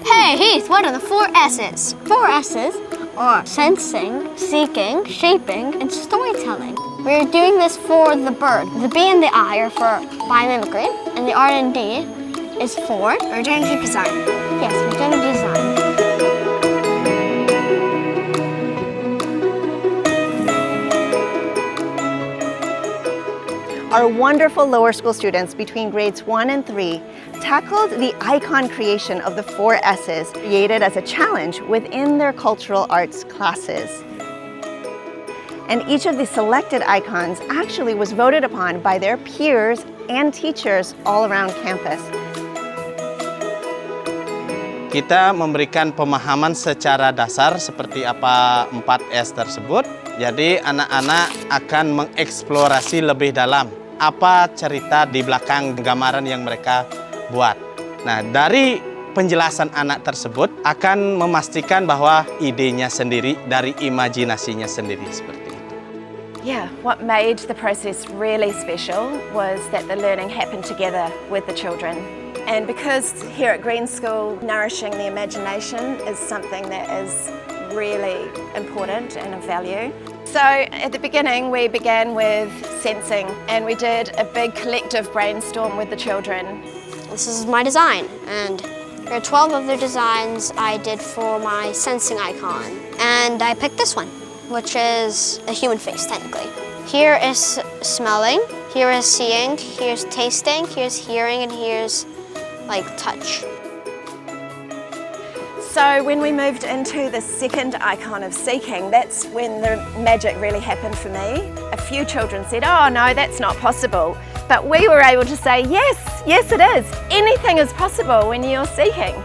Hey Heath, what are the 4 S's? 4 S's are sensing, seeking, shaping, and storytelling. We're doing this for the bird. The B and the I are for biomimicry, and the R and D is for regenerative design. Yes, regenerative design. Our wonderful lower school students between grades 1 and 3 tackled the icon creation of the 4 S's created as a challenge within their cultural arts classes. And each of the selected icons actually was voted upon by their peers and teachers all around campus. Kita memberikan pemahaman secara dasar seperti apa 4S tersebut. Jadi anak-anak akan mengeksplorasi lebih dalam apa cerita di belakang gambaran yang mereka buat. Nah, dari penjelasan anak tersebut akan memastikan bahwa idenya sendiri dari imajinasinya sendiri seperti itu. Yeah, what made the process really special was that the learning happened together with the children. And because here at Green School, nourishing the imagination is something that is really important and of value. So at the beginning we began with sensing, and we did a big collective brainstorm with the children. This is my design, and there are 12 of the designs I did for my sensing icon. And I picked this one, which is a human face technically. Here is smelling, here is seeing, here's tasting, here's hearing, and here's like touch. So when we moved into the second icon of seeking, that's when the magic really happened for me. A few children said, oh no, that's not possible. But we were able to say, yes, yes it is. Anything is possible when you're seeking.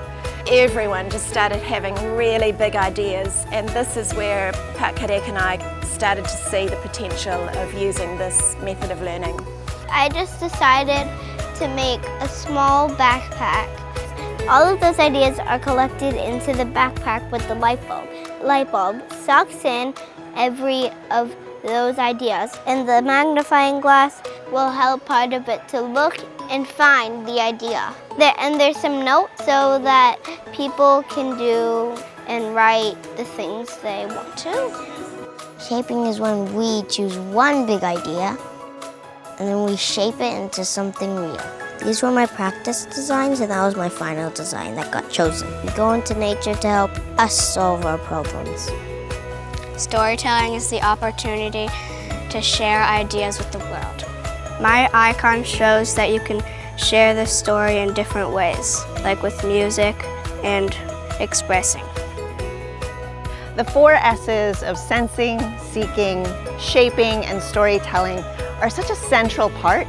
Everyone just started having really big ideas, and this is where Pakarek and I started to see the potential of using this method of learning. I just decided to make a small backpack. All of those ideas are collected into the backpack with the light bulb. Light bulb sucks in every of those ideas, and the magnifying glass will help part of it to look and find the idea. And there's some notes so that people can do and write the things they want to. Shaping is when we choose one big idea and then we shape it into something real. These were my practice designs, and that was my final design that got chosen. We go into nature to help us solve our problems. Storytelling is the opportunity to share ideas with the world. My icon shows that you can share the story in different ways, like with music and expressing. The 4 S's of sensing, seeking, shaping, and storytelling are such a central part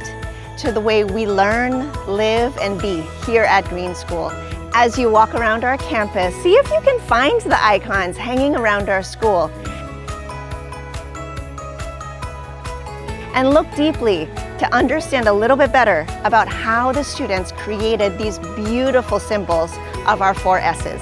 to the way we learn, live, and be here at Green School. As you walk around our campus, see if you can find the icons hanging around our school. And look deeply to understand a little bit better about how the students created these beautiful symbols of our 4 S's.